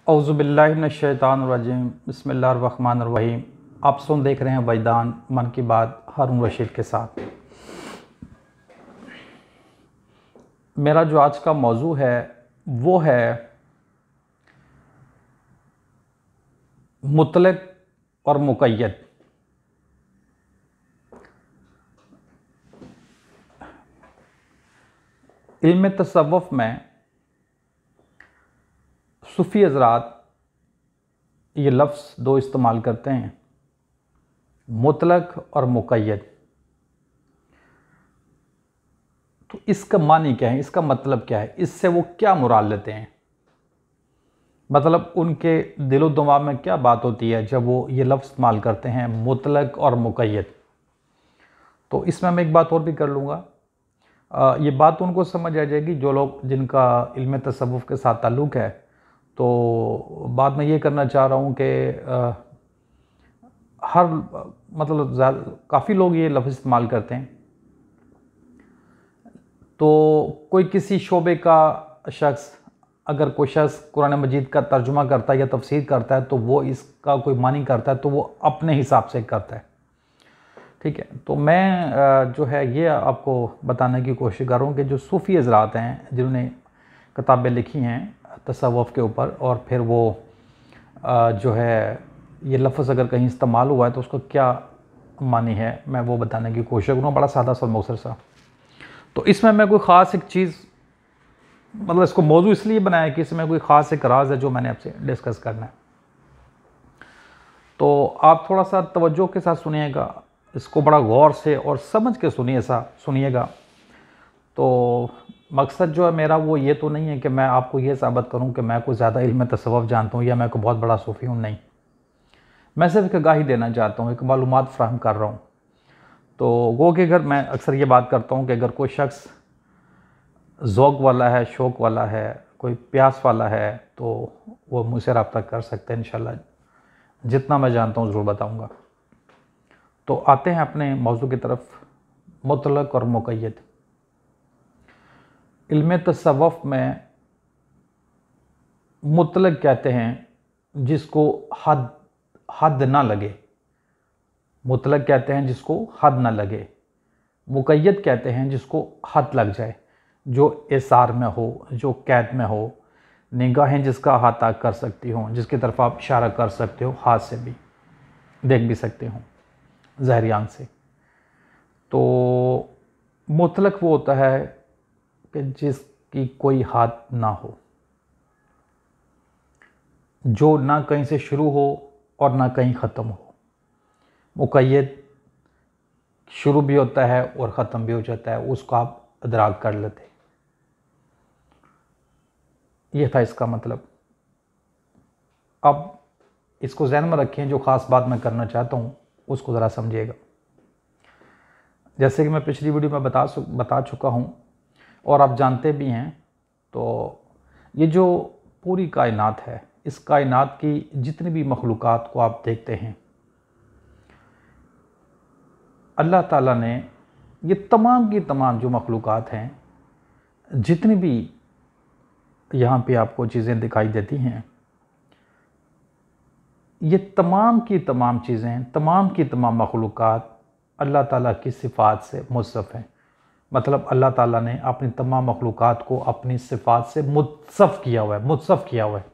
औज़ुबिल्लाहिमिनश्शैतानिर्रजीम बिस्मिल्लाहिर्रहमानिर्रहीम। आप देख रहे हैं वैदान मन की बात हारून रशीद के साथ। मेरा जो आज का मौजू है वो है मुतलक और मुक़य्यद। इल्म तसव्वुफ़ में सूफ़ी हज़रात ये लफ्ज़ दो इस्तेमाल करते हैं, मुतलक और मुक़य्यद। तो इसका मानी क्या है, इसका मतलब क्या है, इससे वो क्या मुराद लेते हैं, मतलब उनके दिलो दिमाग में क्या बात होती है जब वो ये लफ्ज़ इस्तेमाल करते हैं मुतलक और मुक़य्यद। तो इसमें मैं एक बात और भी कर लूँगा। ये बात उनको समझ आ जाएगी जो लोग जिनका इल्म तसव्वुफ़ के साथ ताल्लुक़ है। तो बाद में ये करना चाह रहा हूँ कि हर मतलब काफ़ी लोग ये लफ्ज़ इस्तेमाल करते हैं। तो कोई किसी शोबे का शख्स, अगर कोई शख्स कुरान मजीद का तर्जुमा करता है या तफसीर करता है तो वो इसका कोई मानी करता है तो वो अपने हिसाब से करता है, ठीक है। तो मैं जो है ये आपको बताने की कोशिश कर रहा हूँ कि जो सूफ़ी हज़रात हैं जिन्होंने किताबें लिखी हैं तसव्वुफ़ के ऊपर, और फिर वो जो है ये लफ्ज़ अगर कहीं इस्तेमाल हुआ है तो उसका क्या मानी है, मैं वो बताने की कोशिश करूँगा, बड़ा सादा सा मौसर सा। तो इसमें मैं कोई ख़ास एक चीज़, मतलब इसको मौजू इसलिए बनाया कि इसमें कोई ख़ास एक राज है जो मैंने आपसे डिस्कस करना है। तो आप थोड़ा सा तवज्जो के साथ सुनिएगा, इसको बड़ा गौर से और समझ के सुनिएगा। तो मकसद जो है मेरा वो ये तो नहीं है कि मैं आपको ये साबित करूं कि मैं कोई ज़्यादा इल्म तसव्वुफ़ जानता हूं या मैं कोई बहुत बड़ा सूफ़ी हूं, नहीं। मैं सिर्फ एक आगाही देना चाहता हूं, एक मालूमात फ़राहम कर रहा हूं। तो वो कि अगर मैं अक्सर ये बात करता हूं कि अगर कोई शख्स ज़ौक़ वाला है, शौक़ वाला है, कोई प्यास वाला है तो वो मुझसे रब्ता कर सकते हैं। इंशाअल्लाह जितना मैं जानता हूँ ज़रूर बताऊँगा। तो आते हैं अपने मौजू की तरफ, मुतलक और मुक़य्यद। इल्म तसव्वुफ़ में मुतलक कहते हैं जिसको हद ना लगे, मुतलक कहते हैं जिसको हद ना लगे। मुक़य्यद कहते हैं जिसको हद लग जाए, जो एसार में हो, जो कैद में हो, निगाहें जिसका अहाता कर सकती हों, जिसकी तरफ आप इशारा कर सकते हो, हाथ से भी देख भी सकते हो, ज़ाहिरी आँख से। तो मुतलक वो होता है कि जिसकी कोई हद ना हो, जो ना कहीं से शुरू हो और ना कहीं ख़त्म हो। मुक़य्यद शुरू भी होता है और ख़त्म भी हो जाता है, उसको आप इदराक कर लेते। ये था इसका मतलब। अब इसको ज़हन में रखें, जो ख़ास बात मैं करना चाहता हूँ उसको ज़रा समझिएगा। जैसे कि मैं पिछली वीडियो में बता चुका हूँ और आप जानते भी हैं, तो ये जो पूरी कायनात है, इस कायनात की जितनी भी मखलूक़ात को आप देखते हैं, अल्लाह ताला ने ये तमाम की तमाम जो मखलूक़ात हैं, जितनी भी यहाँ पे आपको चीज़ें दिखाई देती हैं, ये तमाम की तमाम चीज़ें, तमाम की तमाम मखलूक़ात अल्लाह ताला की सिफ़ात से मुत्सफ़ हैं। मतलब अल्लाह ताला ने अपनी तमाम मखलूक़ात को अपनी सिफ़ात से मुत्सफ़ किया हुआ है।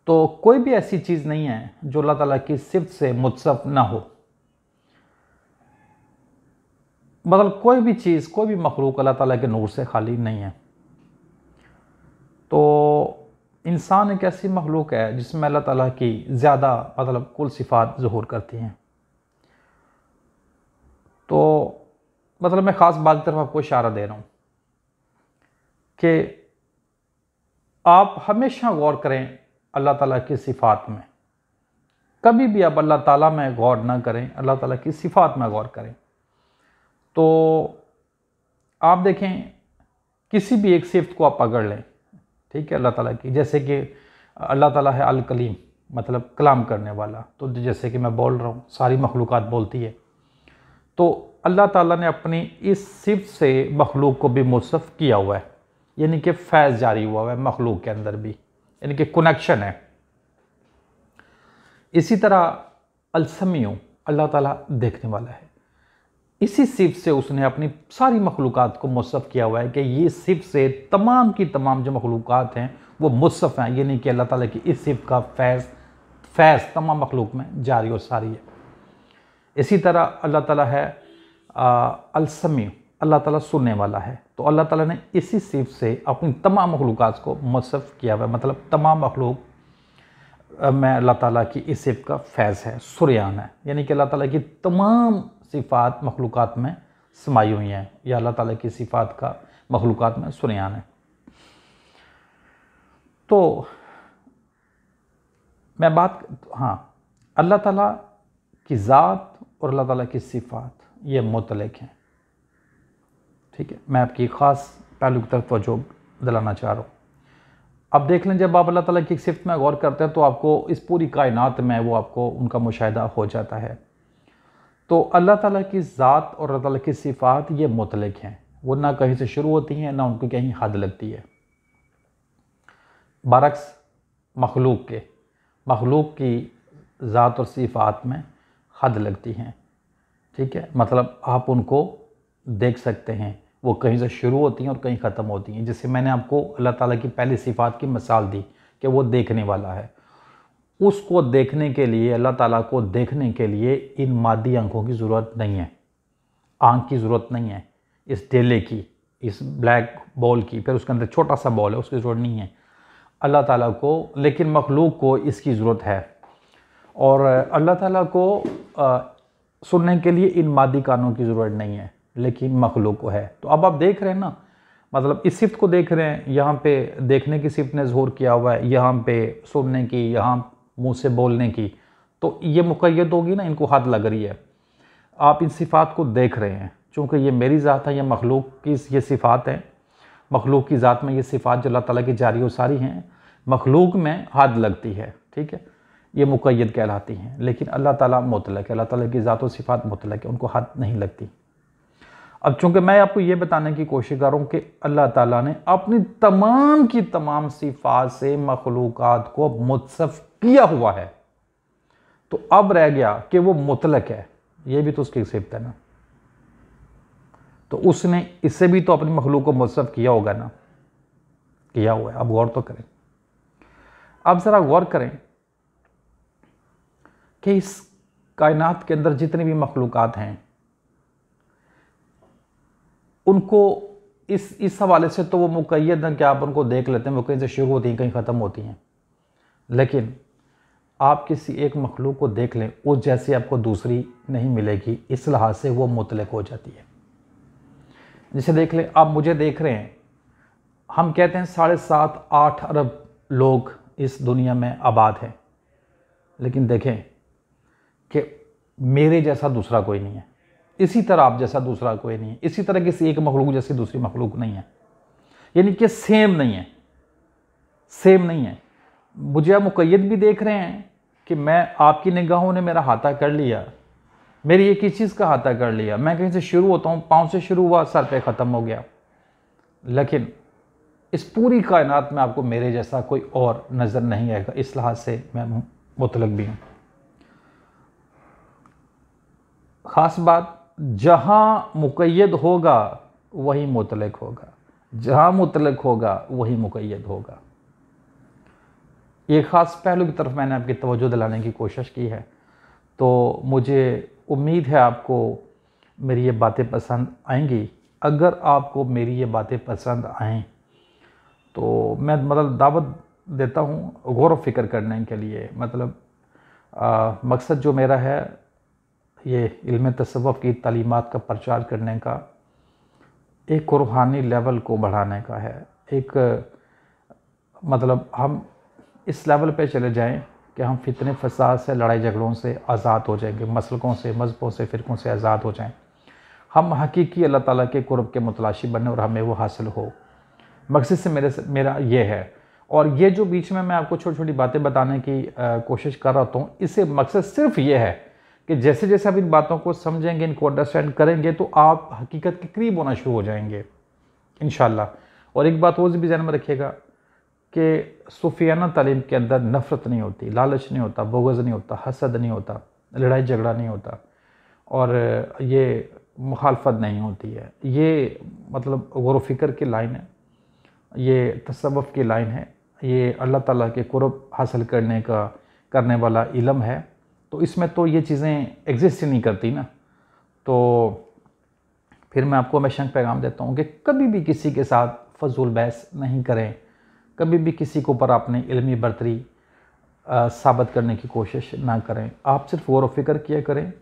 तो कोई भी ऐसी चीज़ नहीं है जो अल्लाह ताला की सिफ़त से मुत्सफ़ ना हो। मतलब कोई भी चीज़, कोई भी मखलूक अल्लाह ताला के नूर से खाली नहीं है। तो इंसान एक ऐसी मखलूक है जिसमें अल्लाह ताला की ज़्यादा मतलब कुल सिफ़ात ज़ुहूर करती हैं। तो मतलब मैं ख़ास बात की तरफ आपको इशारा दे रहा हूँ कि आप हमेशा गौर करें अल्लाह ताला की सिफ़ात में। कभी भी आप अल्लाह ताला में गौर ना करें, अल्लाह ताला की सिफ़ात में गौर करें। तो आप देखें, किसी भी एक सिफ़त को आप पकड़ लें, ठीक है, अल्लाह ताला की, जैसे कि अल्लाह ताला है अल कलीम, मतलब कलाम करने वाला। तो जैसे कि मैं बोल रहा हूँ, सारी मखलूक़ात बोलती है, तो अल्लाह ताला ने अपनी इस सिफ़त से मखलूक को भी मुत्सफ़ किया हुआ है। यानी कि फैज़ जारी हुआ है मखलूक के अंदर भी, यानी कि कनेक्शन है। इसी तरह अलसमियों, अल्लाह ताला देखने वाला है। इसी सिफ़ से उसने अपनी सारी मखलूक़ात को मुसफ़ किया हुआ है कि ये सिफ़ से तमाम की तमाम जो मखलूक़ात हैं वो मुसफ़ हैं, यानी कि अल्लाह ताला की इस सिफ़ का फैज़ तमाम मखलूक में जारी और सारी है। इसी तरह अल्लाह ताला है अलसमी, अल्लाह ताला सुनने वाला है। तो अल्लाह ताला ने इसी सिफ़ से अपनी तमाम मखलूक़ात को मुसफ़ किया हुआ है, मतलब तमाम मखलूक में अल्लाह ताला की इस सिफ़ का फैज़ है, सुरयान है, यानी कि अल्लाह ताला की तमाम सिफ़ात मखलूक़ात में समाई हुई हैं, या अल्लाह ताला की सिफ़ात का मखलूक़ात में सुरयान है। तो मैं अल्लाह ताला की ज़ात और अल्लाह ताला की सिफ़ात ये मुतलक हैं, ठीक है। मैं आपकी ख़ास पहलू की तरफ तवज्जो दिलाना चाह रहा हूँ। अब देख लें, जब आप अल्लाह ताला की सिफ़त में गौर करते हैं तो आपको इस पूरी कायनात में वो आपको उनका मुशाहिदा हो जाता है। तो अल्लाह ताला की ज़ात और अल्लाह ताला की सिफ़ात ये मुतलक हैं, वो ना कहीं से शुरू होती हैं ना उनको कहीं हद लगती है। बरक्स मखलूक की ज़ात और सिफ़ात में हद लगती हैं, ठीक है। मतलब आप उनको देख सकते हैं, वो कहीं से शुरू होती हैं और कहीं ख़त्म होती हैं। जैसे मैंने आपको अल्लाह ताला की पहली सिफ़ात की मिसाल दी कि वो देखने वाला है। उसको देखने के लिए, अल्लाह ताला को देखने के लिए इन मादी आँखों की ज़रूरत नहीं है, आँख की ज़रूरत नहीं है, इस डेले की, इस ब्लैक बॉल की, फिर उसके अंदर छोटा सा बॉल है, उसकी ज़रूरत नहीं है अल्लाह ताला को। लेकिन मखलूक को इसकी ज़रूरत है। और अल्लाह ताला को सुनने के लिए इन मादी कानों की ज़रूरत नहीं है, लेकिन मखलूक को है। तो अब आप देख रहे हैं ना, मतलब इस सिफ़त को देख रहे हैं, यहाँ पे देखने की सिफ़त ने ज़ोर किया हुआ है, यहाँ पे सुनने की, यहाँ मुँह से बोलने की, तो ये मुक़य्यद होगी ना, इनको हद लग रही है। आप इन सिफ़ात को देख रहे हैं, चूँकि ये मेरी ज़ात है, ये मखलूक की ये सिफ़ात हैं, मखलूक की ज़ात में ये सिफ़ात जो अल्लाह ताला की जारी और सारी हैं, मखलूक में हद लगती है, ठीक है, ये मुक़य्यद कहलाती हैं। लेकिन अल्लाह ताला मुतलक है, अल्लाह ताला की ज़ात और सिफ़ात मुतलक है, उनको हद नहीं लगती। अब चूँकि मैं आपको ये बताने की कोशिश कर रहा हूँ कि अल्लाह ताला ने अपनी तमाम की तमाम सिफ़ात से मखलूक़ात को मुत्सफ़ किया हुआ है, तो अब रह गया कि वो मुतलक है, ये भी तो उसकी सिफ़त है ना। तो उसने इससे भी तो अपनी मखलूक को मुत्सफ़ किया होगा ना, किया हुआ है। अब गौर तो करें, अब ज़रा गौर करें कि इस कायनात के अंदर जितनी भी मखलूक़ात हैं उनको इस हवाले से तो वो मुक़य्यद हैं कि आप उनको देख लेते हैं, वो कहीं से शुरू होती हैं, कहीं ख़त्म होती हैं। लेकिन आप किसी एक मखलूक को देख लें, उस जैसी आपको दूसरी नहीं मिलेगी, इस लिहाज से वो मुतलक हो जाती है। जैसे देख लें, आप मुझे देख रहे हैं, हम कहते हैं 7.5-8 अरब लोग इस दुनिया में आबाद हैं, लेकिन देखें कि मेरे जैसा दूसरा कोई नहीं है, इसी तरह आप जैसा दूसरा कोई नहीं है, इसी तरह किसी एक मखलूक जैसी दूसरी मखलूक नहीं है, यानी कि सेम नहीं है। मुझे आप मुक़य्यद भी देख रहे हैं कि मैं, आपकी निगाहों ने मेरा हाथा कर लिया, मेरी एक ही चीज़ का हाथा कर लिया, मैं कहीं से शुरू होता हूँ, पाँव से शुरू हुआ, सर पे ख़त्म हो गया। लेकिन इस पूरी कायनात में आपको मेरे जैसा कोई और नज़र नहीं आएगा, इस लिहाज से मैं मुतलक भी हूँ। ख़ास बात, जहाँ मुक़य्यद होगा वही मुतलक होगा, जहाँ मुतलक होगा वही मुक़य्यद होगा। ये ख़ास पहलू की तरफ मैंने आपकी तवज्जो दिलाने की कोशिश की है। तो मुझे उम्मीद है आपको मेरी ये बातें पसंद आएंगी। अगर आपको मेरी ये बातें पसंद आएँ तो मैं मतलब दावत देता हूँ गौर व फ़िक्र करने के लिए। मतलब मकसद जो मेरा है ये इल्म तसव्वुफ़ की तालीमात का प्रचार करने का, एक रूहानी लेवल को बढ़ाने का है। एक मतलब हम इस लेवल पे चले जाएं कि हम फितने फसाद से, लड़ाई झगड़ों से आज़ाद हो जाएंगे, मसलकों से, मज़हबों से, फ़िरक़ों से आज़ाद हो जाएं, हम हकीकी अल्लाह ताला के कुर्ब के मुतलाशी बने और हमें वो हासिल हो। मकसद से मेरा ये है। और ये जो बीच में मैं आपको छोटी छोटी बातें बताने की कोशिश कर रहा हूँ, इससे मकसद सिर्फ ये है कि जैसे जैसे आप इन बातों को समझेंगे, इनको अंडरस्टैंड करेंगे, तो आप हकीकत के करीब होना शुरू हो जाएंगे इंशाअल्लाह। और एक बात और भी ध्यान में रखिएगा कि सूफियाना तालीम के अंदर नफ़रत नहीं होती, लालच नहीं होता, बोगज़ नहीं होता, हसद नहीं होता, लड़ाई झगड़ा नहीं होता, और ये मुखालफत नहीं होती है। ये मतलब गौर व फ़िक्र की लाइन है, ये तसव्वुफ़ की लाइन है, ये अल्लाह ताला के कुर्ब हासिल करने वाला इल्म है। तो इसमें तो ये चीज़ें एग्जिस्ट ही नहीं करती ना। तो फिर मैं आपको हमेशा पैगाम देता हूँ कि कभी भी किसी के साथ फजूल बहस नहीं करें, कभी भी किसी के ऊपर अपनी इल्मी बर्तरी साबित करने की कोशिश ना करें। आप सिर्फ गौर व फ़िक्र किया करें।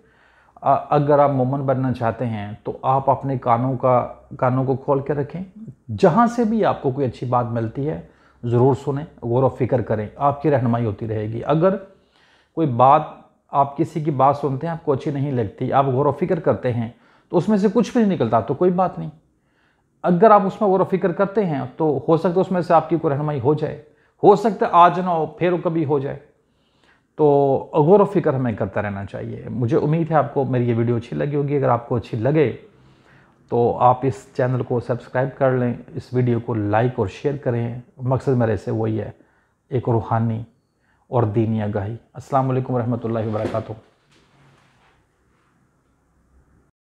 अगर आप मोमिन बनना चाहते हैं तो आप अपने कानों को खोल के रखें। जहाँ से भी आपको कोई अच्छी बात मिलती है ज़रूर सुनें, गौर व फ़िक्र करें, आपकी रहनुमाई होती रहेगी। अगर कोई बात, आप किसी की बात सुनते हैं, आपको अच्छी नहीं लगती, आप गौर व फ़िक्र करते हैं तो उसमें से कुछ भी नहीं निकलता तो कोई बात नहीं। अगर आप उसमें गौर व फ़िक्र करते हैं तो हो सकता है उसमें से आपकी कोई रहनुमाई हो जाए, हो सकता है आज ना हो, फिर कभी हो जाए। तो गौर व फ़िक्र हमें करता रहना चाहिए। मुझे उम्मीद है आपको मेरी ये वीडियो अच्छी लगी होगी। अगर आपको अच्छी लगे तो आप इस चैनल को सब्सक्राइब कर लें, इस वीडियो को लाइक और शेयर करें। मकसद मेरे से वही है, एक रूहानी और दीनी आगाही। अस्सलाम वालेकुम रहमतुल्लाहि व बरकातुहू।